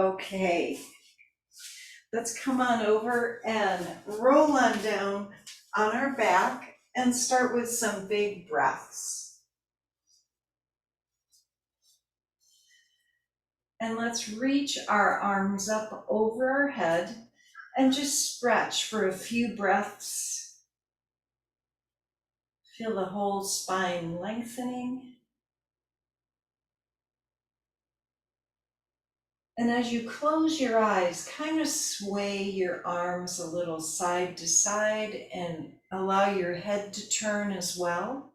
Okay, let's come on over and roll on down on our back and start with some big breaths. And let's reach our arms up over our head and just stretch for a few breaths. Feel the whole spine lengthening. And as you close your eyes, kind of sway your arms a little side to side and allow your head to turn as well.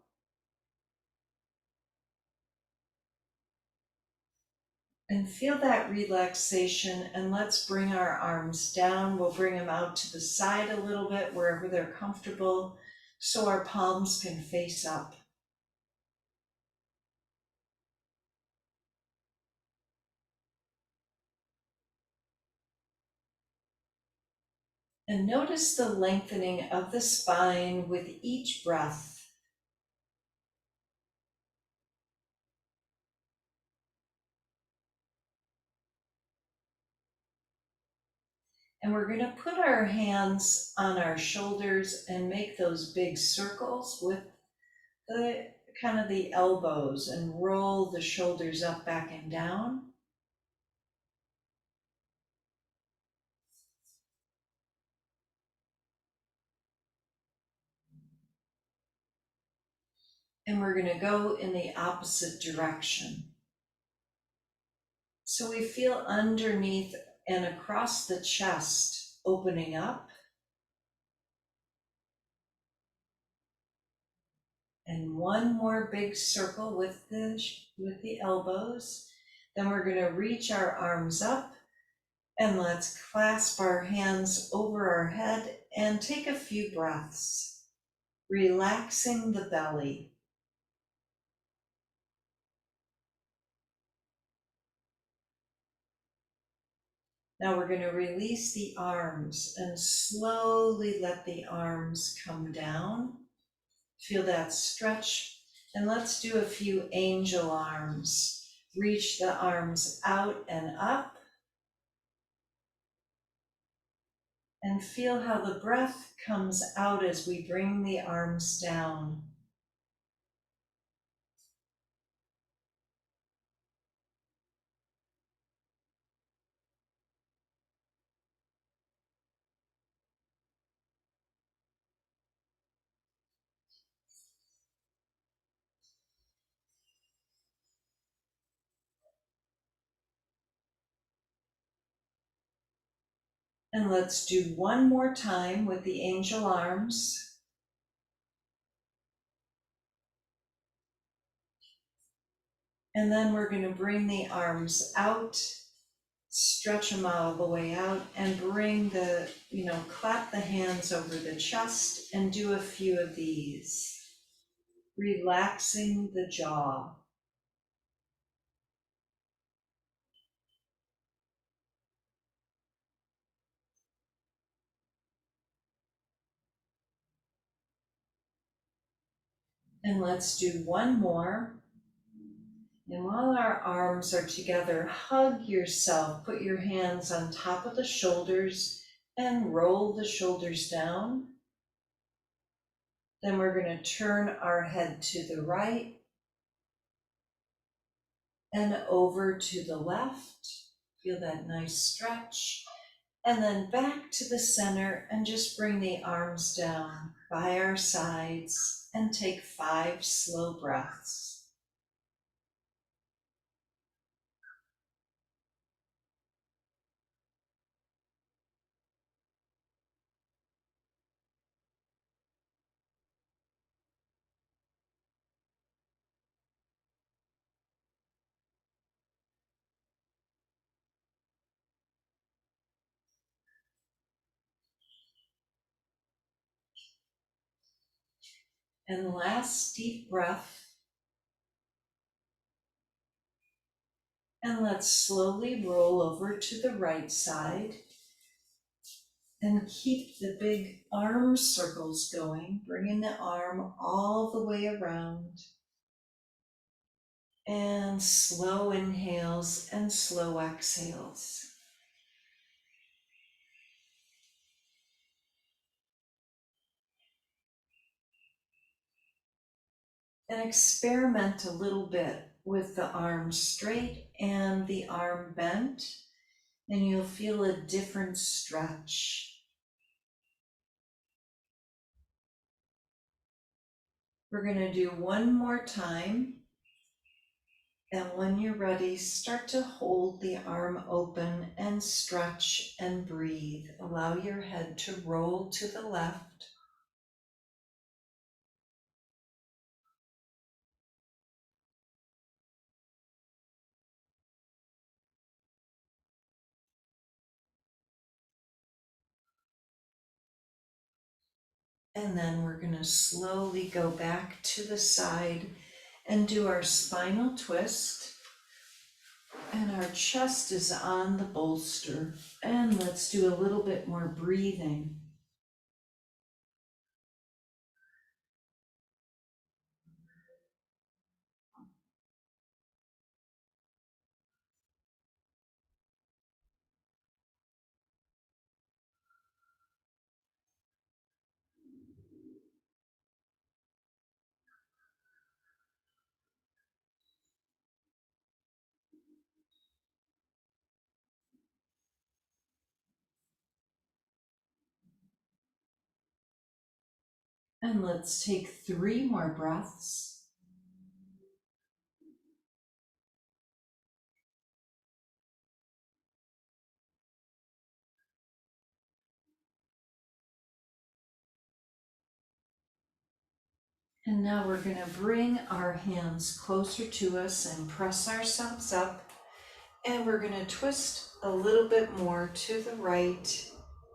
And feel that relaxation, and let's bring our arms down. We'll bring them out to the side a little bit wherever they're comfortable so our palms can face up. And notice the lengthening of the spine with each breath. And we're going to put our hands on our shoulders and make those big circles with the kind of the elbows and roll the shoulders up, back, and down. And we're going to go in the opposite direction. So we feel underneath and across the chest opening up. And one more big circle with the elbows. Then we're going to reach our arms up and let's clasp our hands over our head and take a few breaths, relaxing the belly. Now we're going to release the arms and slowly let the arms come down. Feel that stretch. And let's do a few angel arms. Reach the arms out and up. And feel how the breath comes out as we bring the arms down. And let's do one more time with the angel arms. And then we're going to bring the arms out, stretch them all the way out, and bring clap the hands over the chest and do a few of these, relaxing the jaw. And let's do one more. And while our arms are together, hug yourself. Put your hands on top of the shoulders and roll the shoulders down. Then we're going to turn our head to the right and over to the left. Feel that nice stretch. And then back to the center and just bring the arms down by our sides and take 5 slow breaths. And last deep breath. And let's slowly roll over to the right side and keep the big arm circles going, bringing the arm all the way around. And slow inhales and slow exhales. And experiment a little bit with the arm straight and the arm bent, and you'll feel a different stretch. We're going to do one more time. And when you're ready, start to hold the arm open and stretch and breathe. Allow your head to roll to the left. And then we're going to slowly go back to the side and do our spinal twist. And our chest is on the bolster. And let's do a little bit more breathing. And let's take 3 more breaths. And now we're going to bring our hands closer to us and press ourselves up. And we're going to twist a little bit more to the right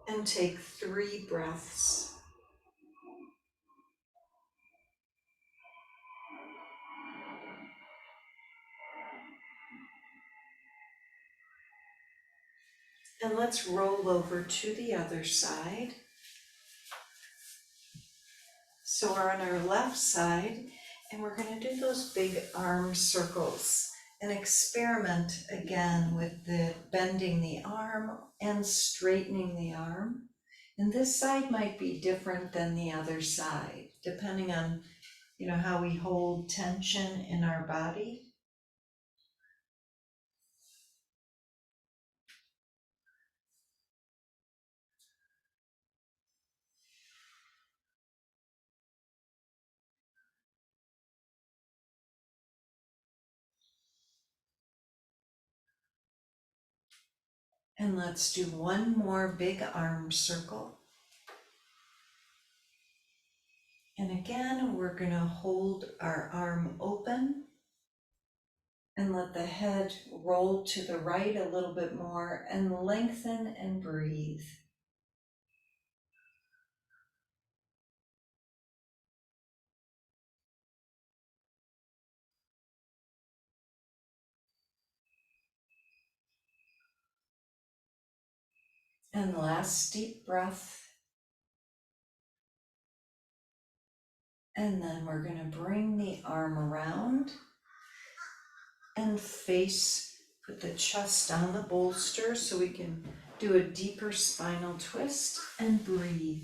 and take 3 breaths. And let's roll over to the other side. So we're on our left side, and we're going to do those big arm circles and experiment again with the bending the arm and straightening the arm. And this side might be different than the other side, depending on, how we hold tension in our body. And let's do one more big arm circle. And again, we're going to hold our arm open and let the head roll to the right a little bit more and lengthen and breathe. And last deep breath. And then we're going to bring the arm around and put the chest on the bolster so we can do a deeper spinal twist and breathe.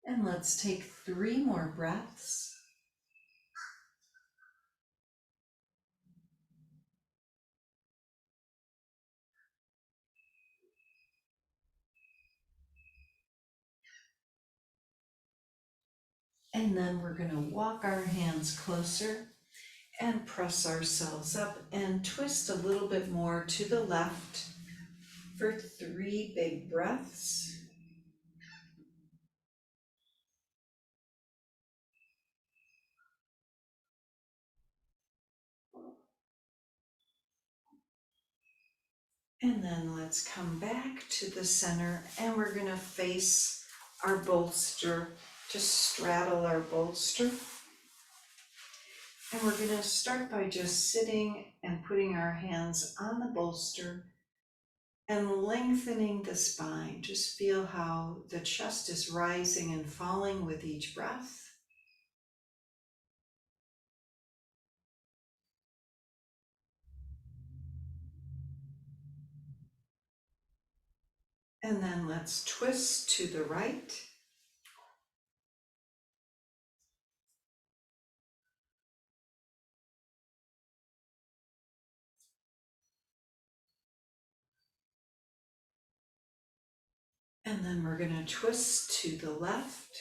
And let's take 3 more breaths. And then we're going to walk our hands closer and press ourselves up and twist a little bit more to the left for 3 big breaths. And then let's come back to the center, and we're going to face our bolster, just straddle our bolster. And we're gonna start by just sitting and putting our hands on the bolster and lengthening the spine. Just feel how the chest is rising and falling with each breath. And then let's twist to the right. And then we're gonna twist to the left.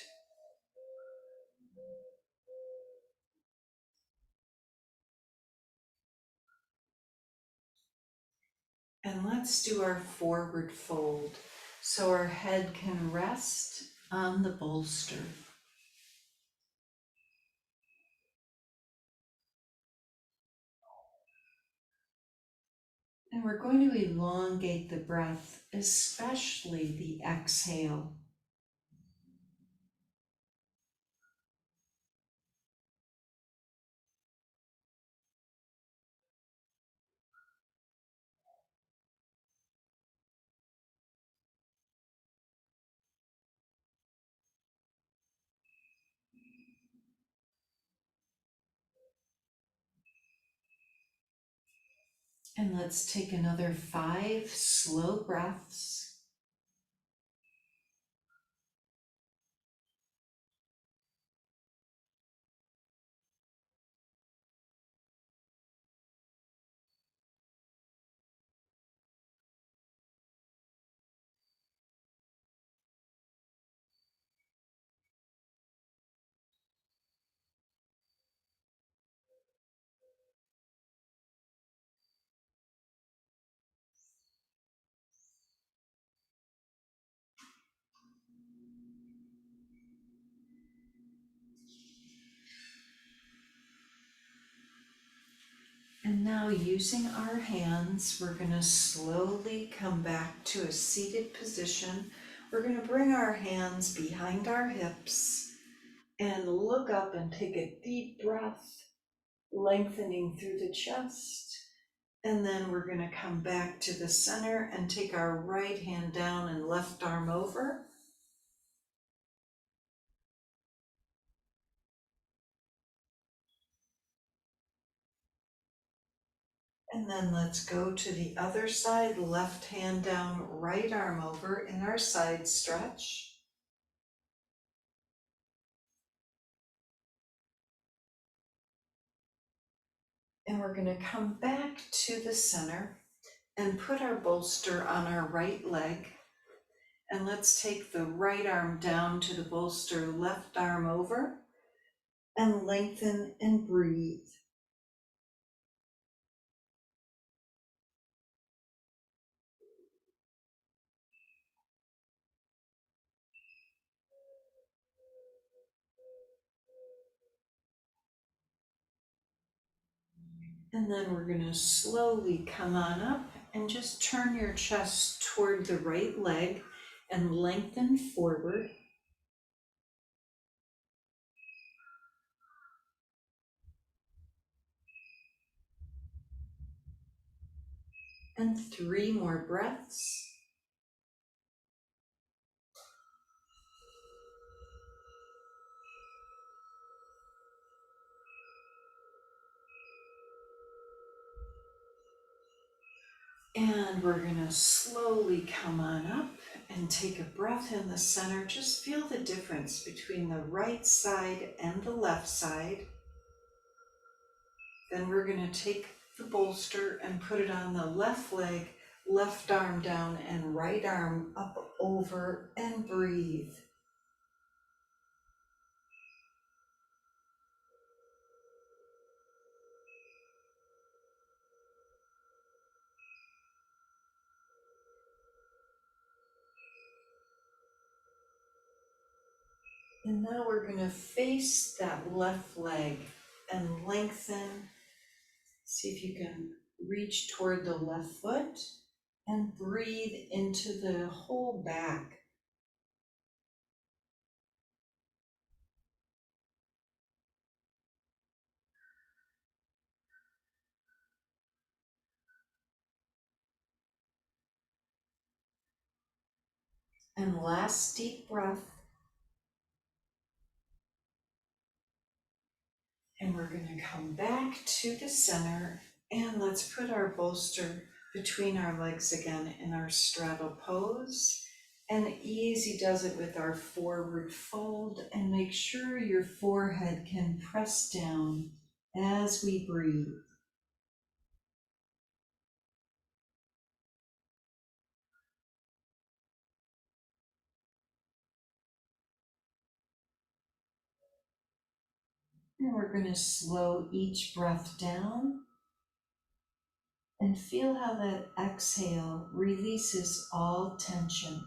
And let's do our forward fold so our head can rest on the bolster. And we're going to elongate the breath, especially the exhale. And let's take another 5 slow breaths. And now using our hands, we're going to slowly come back to a seated position. We're going to bring our hands behind our hips and look up and take a deep breath, lengthening through the chest. And then we're going to come back to the center and take our right hand down and left arm over. And then let's go to the other side, left hand down, right arm over in our side stretch. And we're going to come back to the center and put our bolster on our right leg. And let's take the right arm down to the bolster, left arm over, and lengthen and breathe. And then we're going to slowly come on up and just turn your chest toward the right leg and lengthen forward. And 3 more breaths. And we're going to slowly come on up and take a breath in the center. Just feel the difference between the right side and the left side. Then we're going to take the bolster and put it on the left leg, left arm down and right arm up over, and breathe. And now we're going to face that left leg and lengthen. See if you can reach toward the left foot and breathe into the whole back. And last deep breath. And we're going to come back to the center, and let's put our bolster between our legs again in our straddle pose. And easy does it with our forward fold, and make sure your forehead can press down as we breathe. And we're going to slow each breath down and feel how that exhale releases all tension.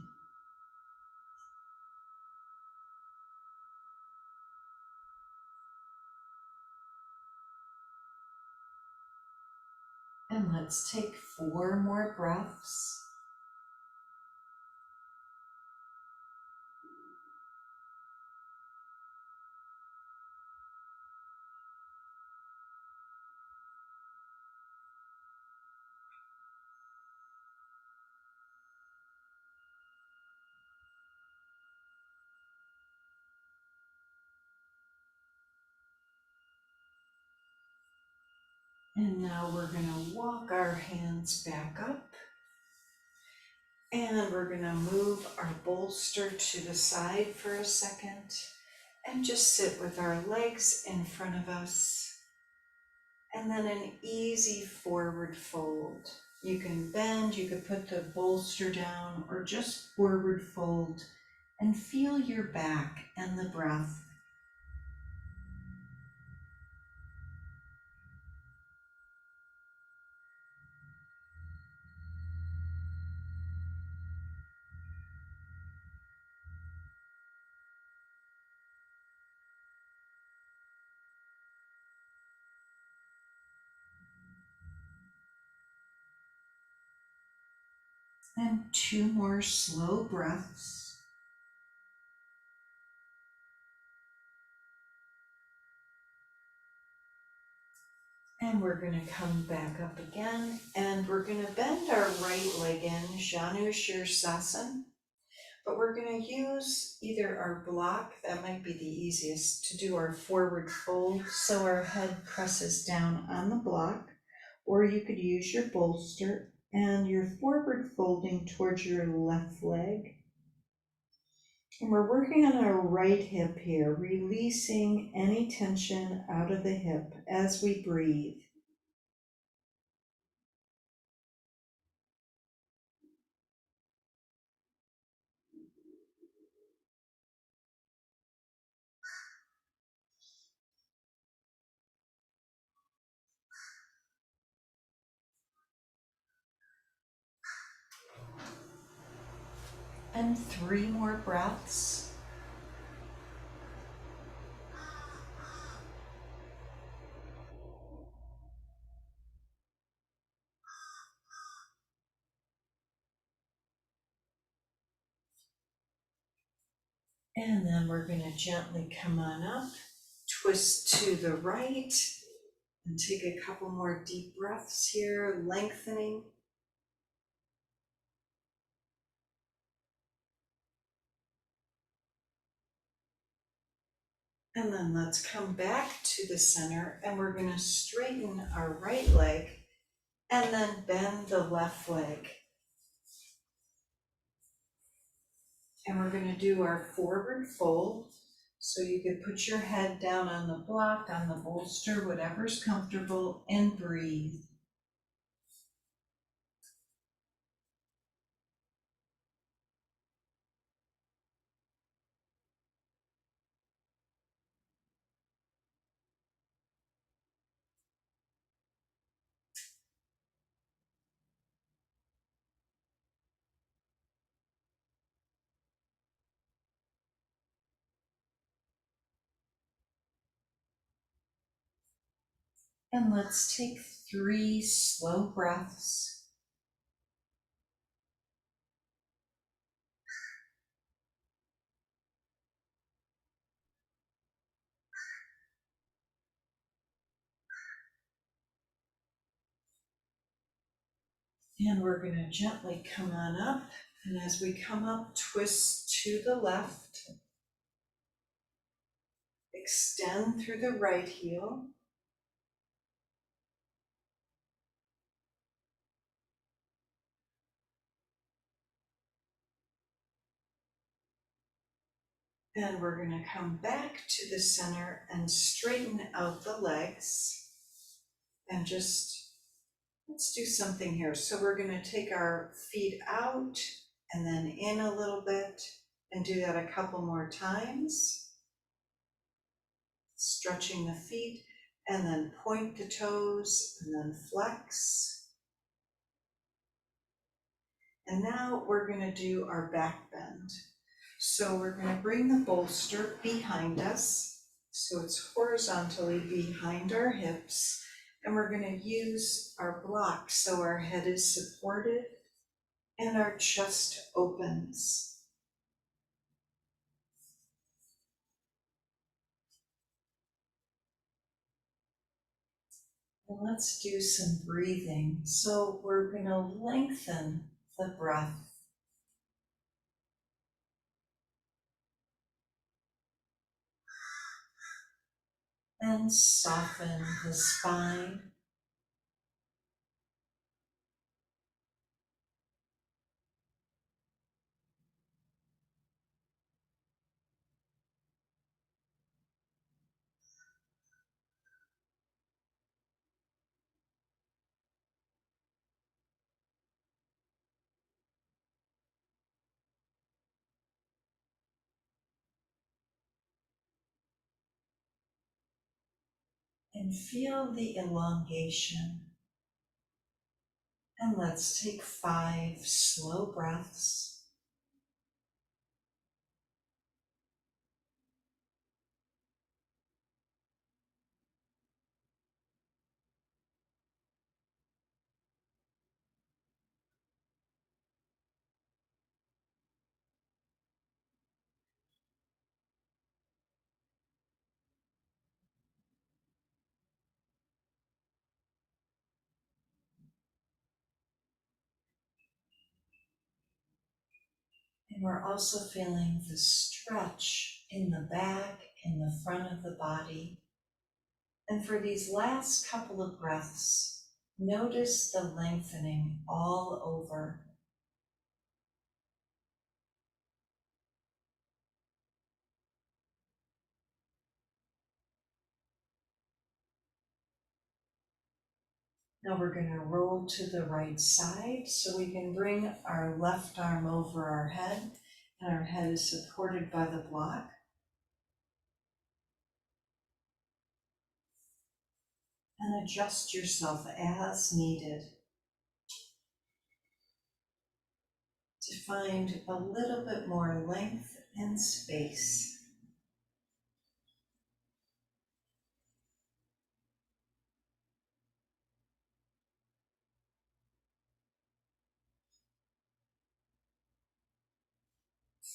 And let's take 4 more breaths. And now we're going to walk our hands back up, and we're going to move our bolster to the side for a second and just sit with our legs in front of us, and then an easy forward fold. You can bend, you could put the bolster down, or just forward fold and feel your back and the breath. And 2 more slow breaths. And we're going to come back up again, and we're going to bend our right leg in, Janu Shirsasana, but we're going to use either our block, that might be the easiest, to do our forward fold so our head presses down on the block, or you could use your bolster and you're forward folding towards your left leg. And we're working on our right hip here, releasing any tension out of the hip as we breathe. And 3 more breaths. And then we're going to gently come on up, twist to the right, and take a couple more deep breaths here, lengthening. And then let's come back to the center, and we're going to straighten our right leg and then bend the left leg. And we're going to do our forward fold. So you could put your head down on the block, on the bolster, whatever's comfortable, and breathe. And let's take 3 slow breaths. And we're going to gently come on up And as we come up, twist to the left, extend through the right heel. And we're going to come back to the center and straighten out the legs. And just, let's do something here. So we're going to take our feet out and then in a little bit and do that a couple more times. Stretching the feet and then point the toes and then flex. And now we're going to do our back bend. So we're going to bring the bolster behind us, so it's horizontally behind our hips, and we're going to use our block so our head is supported and our chest opens. And let's do some breathing. So we're going to lengthen the breath. And soften the spine. And feel the elongation. And let's take 5 slow breaths. And we're also feeling the stretch in the back and the front of the body. And for these last couple of breaths, notice the lengthening all over. Now we're going to roll to the right side so we can bring our left arm over our head, and our head is supported by the block. And adjust yourself as needed to find a little bit more length and space.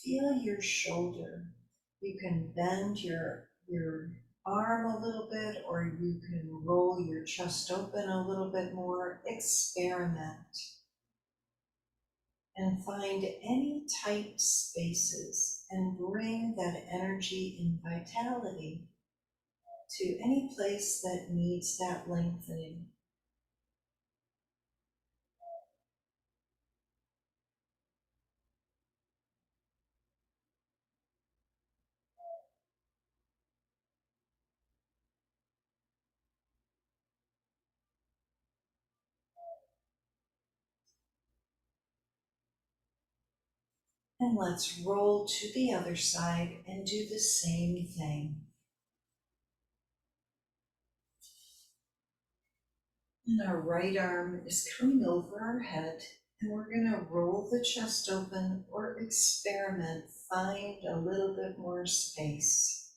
Feel your shoulder. You can bend your arm a little bit, or you can roll your chest open a little bit more. Experiment and find any tight spaces and bring that energy and vitality to any place that needs that lengthening. And let's roll to the other side and do the same thing. And our right arm is coming over our head, and we're going to roll the chest open or experiment, find a little bit more space.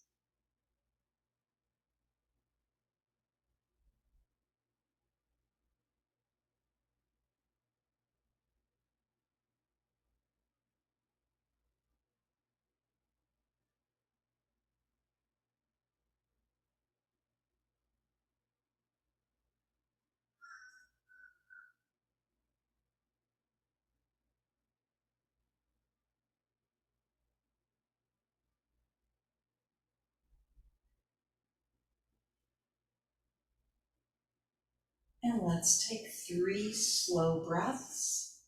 And let's take 3 slow breaths.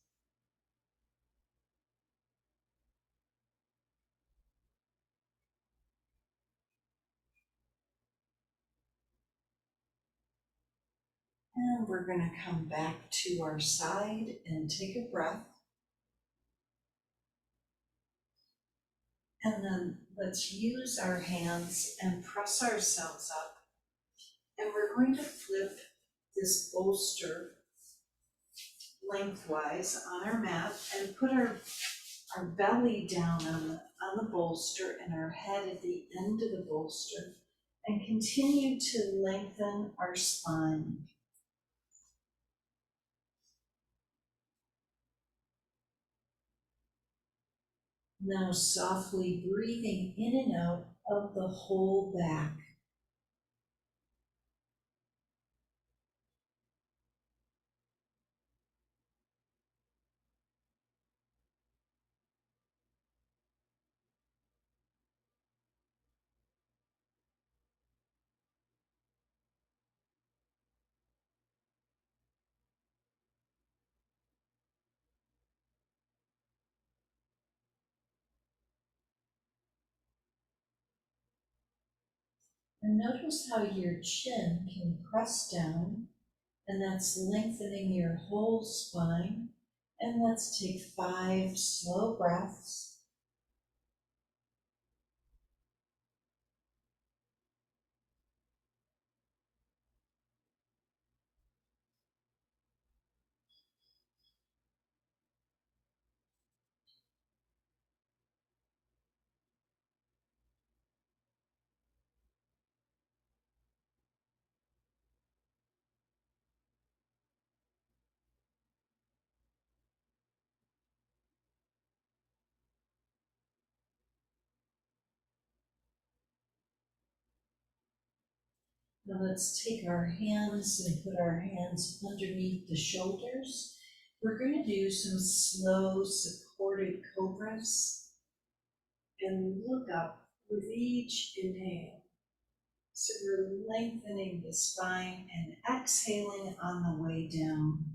And we're going to come back to our side and take a breath. And then let's use our hands and press ourselves up. And we're going to flip this bolster lengthwise on our mat and put our belly down on the bolster and our head at the end of the bolster, and continue to lengthen our spine. Now softly breathing in and out of the whole back. And notice how your chin can press down, and that's lengthening your whole spine. And let's take 5 slow breaths. Now let's take our hands and put our hands underneath the shoulders. We're going to do some slow supported cobras and look up with each inhale. So we're lengthening the spine and exhaling on the way down.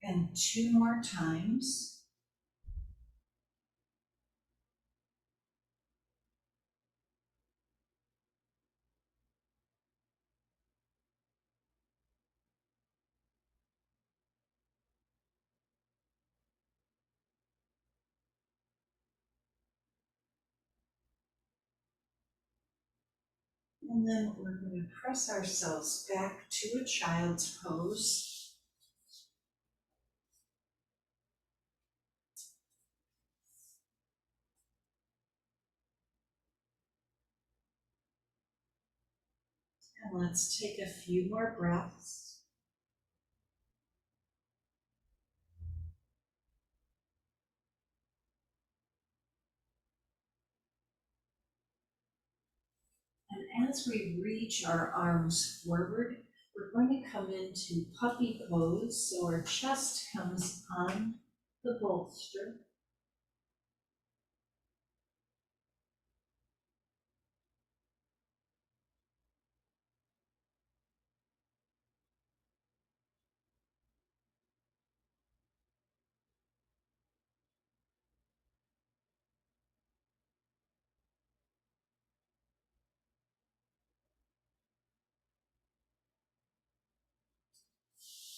And 2 more times. And then we're going to press ourselves back to a child's pose. And let's take a few more breaths. And as we reach our arms forward, we're going to come into puppy pose. So our chest comes on the bolster.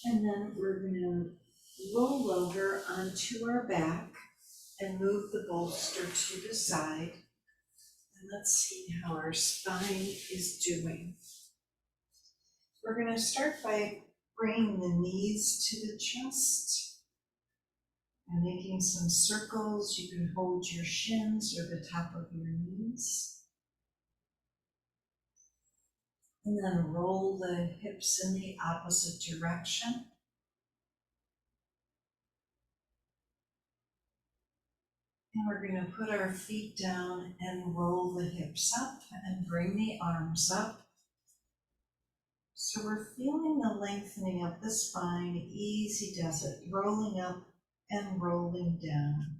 And then we're going to roll over onto our back and move the bolster to the side. And let's see how our spine is doing. We're going to start by bringing the knees to the chest and making some circles. You can hold your shins or the top of your knees. And then roll the hips in the opposite direction. And we're going to put our feet down and roll the hips up and bring the arms up. So we're feeling the lengthening of the spine. Easy does it. Rolling up and rolling down.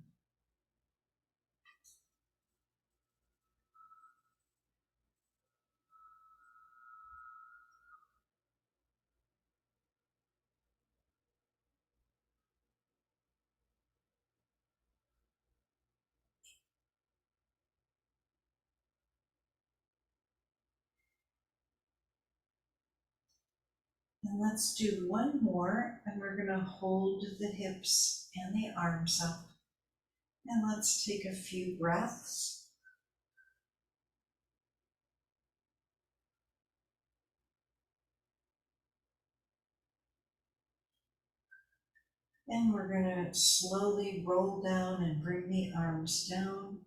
And let's do one more, and we're going to hold the hips and the arms up. And let's take a few breaths. And we're going to slowly roll down and bring the arms down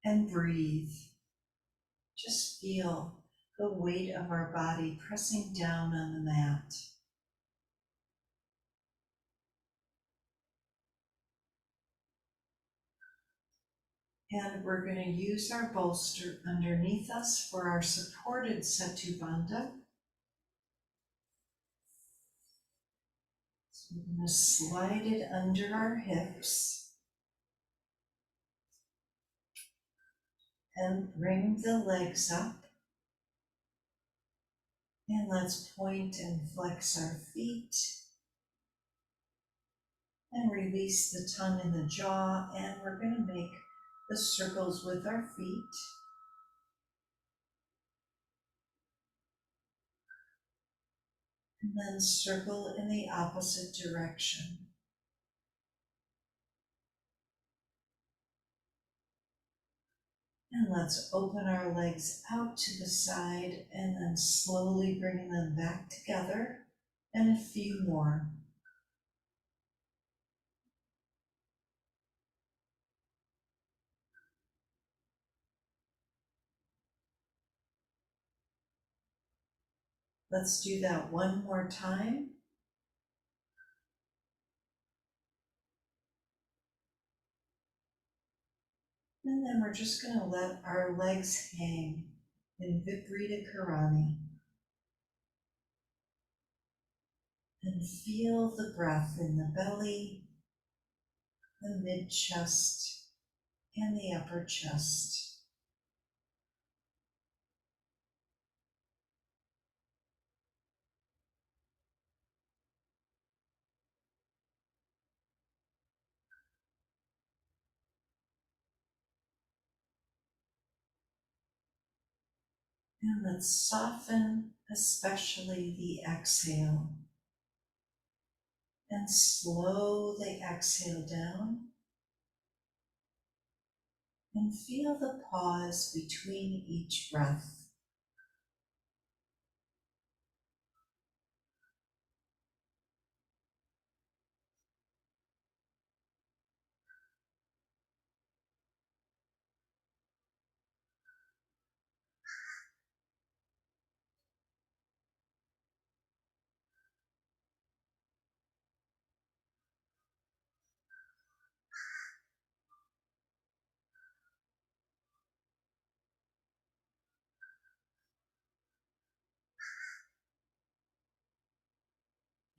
and breathe. Just feel the weight of our body pressing down on the mat. And we're going to use our bolster underneath us for our supported Setu Bandha. So we're going to slide it under our hips and bring the legs up. And let's point and flex our feet. And release the tongue in the jaw. And we're going to make the circles with our feet. And then circle in the opposite direction. And let's open our legs out to the side and then slowly bring them back together. And a few more. Let's do that one more time. And then we're just going to let our legs hang in Viparita Karani. And feel the breath in the belly, the mid-chest, and the upper chest. And let's soften, especially the exhale. And slow the exhale down. And feel the pause between each breath.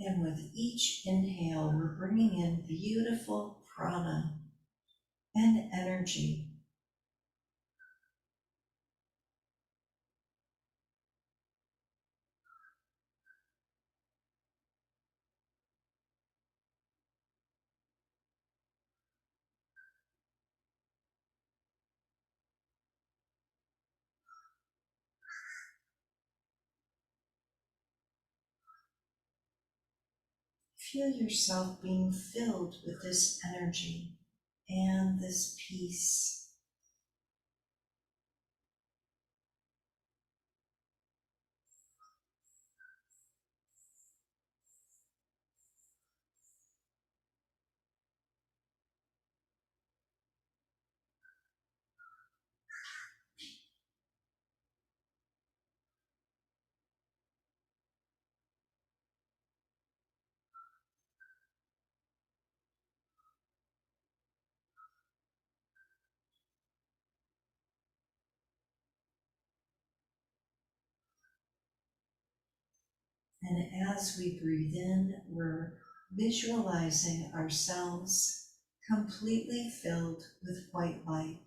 And with each inhale, we're bringing in beautiful prana and energy. Feel yourself being filled with this energy and this peace. And as we breathe in, we're visualizing ourselves completely filled with white light.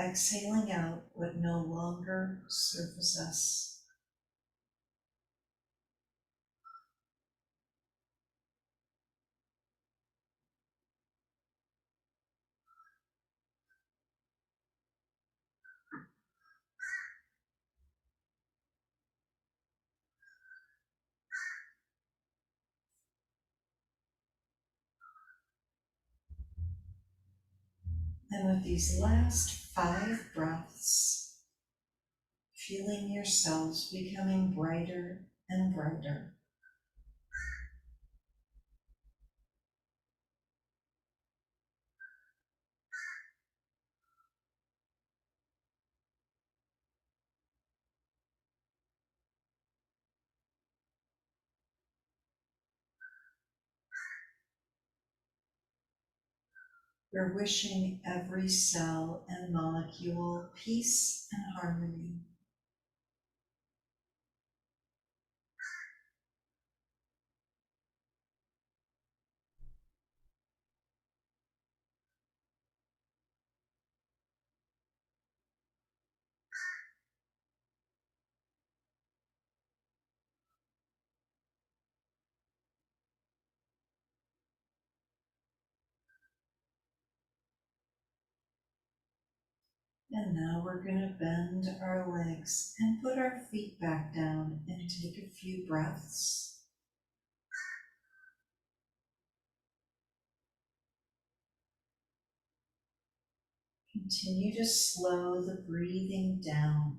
Exhaling out what no longer serves us. And with these last 5 breaths, feeling yourselves becoming brighter and brighter. We're wishing every cell and molecule peace and harmony. And now we're going to bend our legs and put our feet back down and take a few breaths. Continue to slow the breathing down.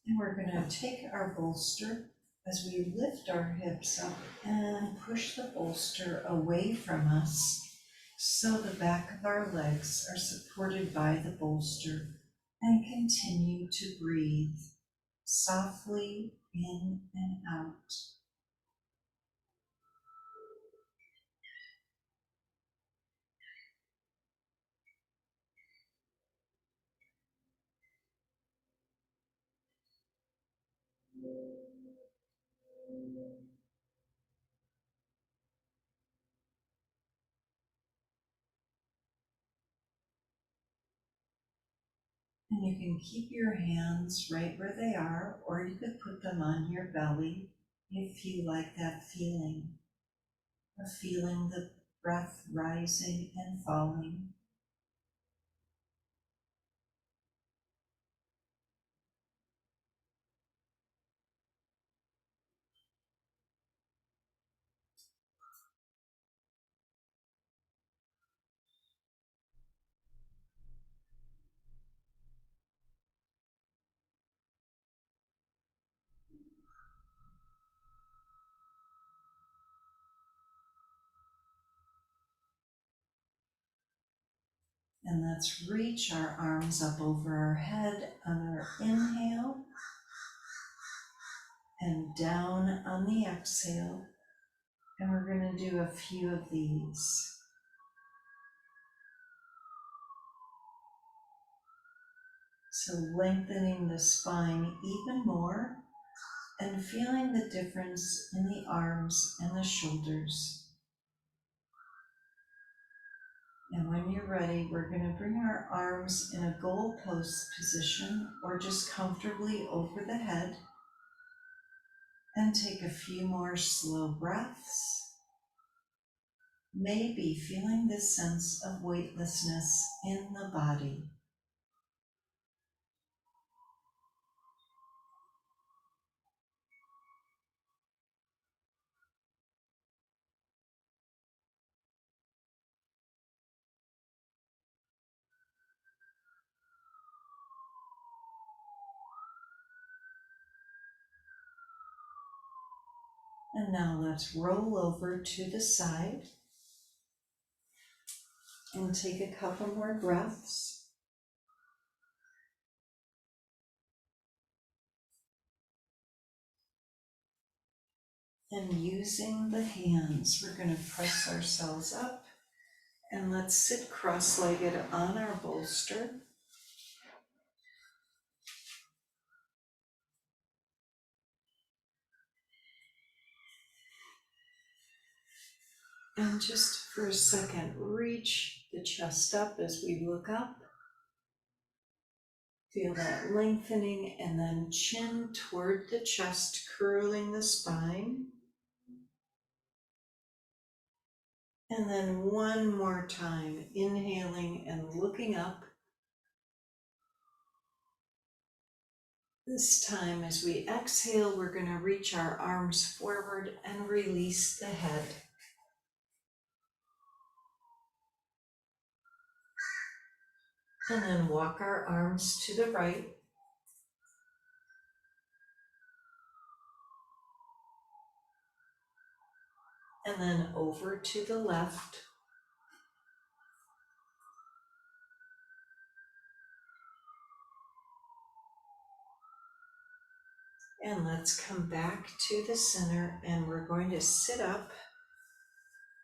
And we're going to take our bolster as we lift our hips up and push the bolster away from us so the back of our legs are supported by the bolster, and continue to breathe softly in and out. And you can keep your hands right where they are, or you could put them on your belly if you like that feeling of feeling the breath rising and falling. And let's reach our arms up over our head on our inhale and down on the exhale. And we're going to do a few of these. So lengthening the spine even more and feeling the difference in the arms and the shoulders. And when you're ready, we're going to bring our arms in a goalpost position or just comfortably over the head and take a few more slow breaths. Maybe feeling this sense of weightlessness in the body. And now let's roll over to the side and take a couple more breaths. And using the hands, we're going to press ourselves up and let's sit cross-legged on our bolster. And just for a second, reach the chest up as we look up. Feel that lengthening and then chin toward the chest, curling the spine. And then one more time, inhaling and looking up. This time as we exhale, we're going to reach our arms forward and release the head. And then walk our arms to the right. And then over to the left. And let's come back to the center, and we're going to sit up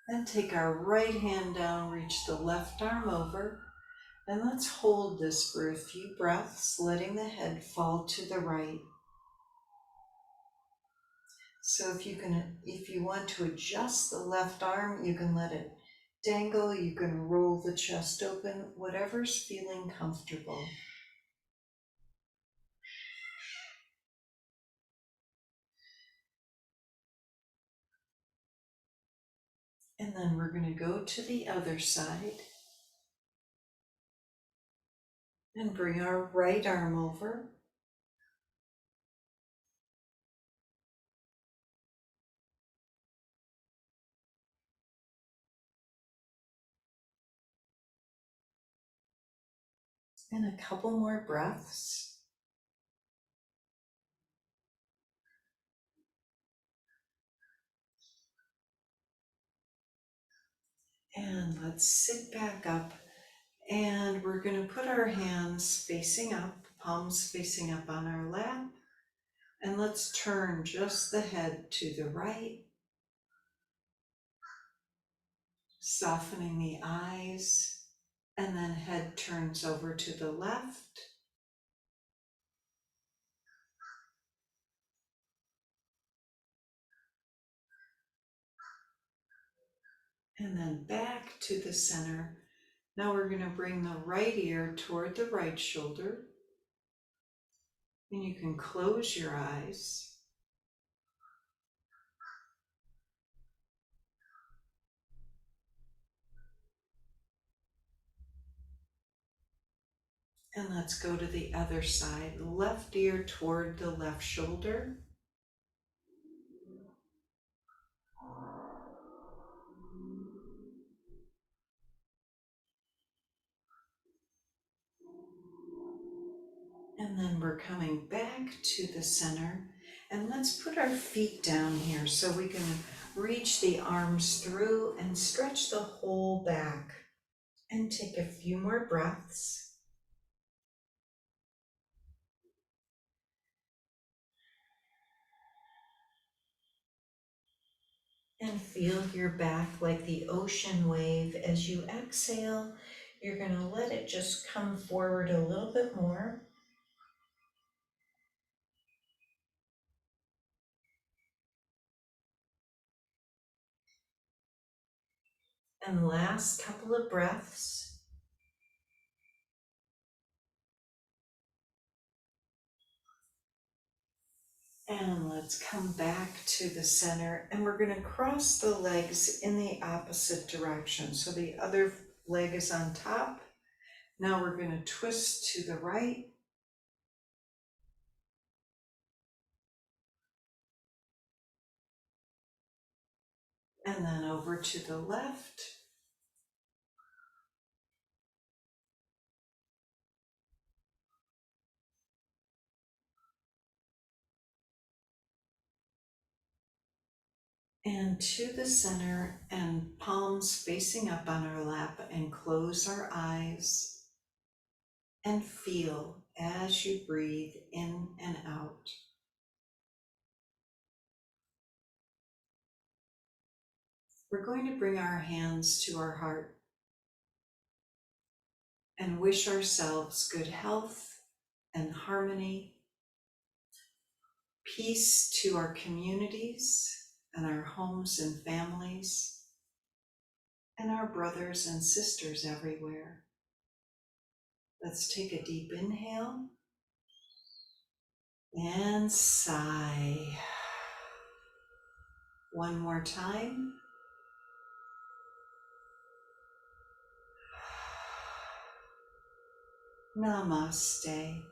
and take our right hand down, reach the left arm over, and let's hold this for a few breaths, letting the head fall to the right. So if you want to adjust the left arm, you can let it dangle, you can roll the chest open, whatever's feeling comfortable. And then we're going to go to the other side and bring our right arm over. And a couple more breaths. And let's sit back up. And we're going to put our hands facing up, palms facing up on our lap. And let's turn just the head to the right, softening the eyes, and then head turns over to the left. And then back to the center. Now we're going to bring the right ear toward the right shoulder. And you can close your eyes. And let's go to the other side. Left ear toward the left shoulder. And then we're coming back to the center. And let's put our feet down here so we can reach the arms through and stretch the whole back. And take a few more breaths. And feel your back like the ocean wave. As you exhale, you're going to let it just come forward a little bit more. And last couple of breaths. And let's come back to the center, and we're going to cross the legs in the opposite direction. So the other leg is on top. Now we're going to twist to the right. And then over to the left. And to the center, and palms facing up on our lap, and close our eyes and feel as you breathe in and out. We're going to bring our hands to our heart and wish ourselves good health and harmony, peace to our communities and our homes and families, and our brothers and sisters everywhere. Let's take a deep inhale and sigh. One more time. Namaste.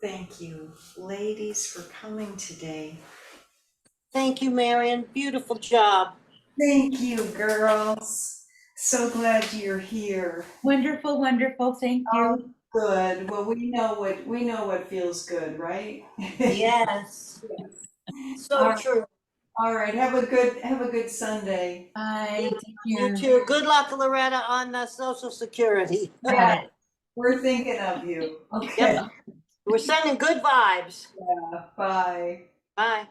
Thank you, ladies, for coming today. Thank you, Marion. Beautiful job. Thank you, girls. So glad you're here. Wonderful, wonderful. Thank you. Good. Well, we know what feels good, right? Yes. So All true. all right. Have a good Sunday. Bye. Take You care. too. Good luck, Loretta, on the Social Security. Got it. We're thinking of you. Okay. Yep. We're sending good vibes. Yeah. Bye. Bye.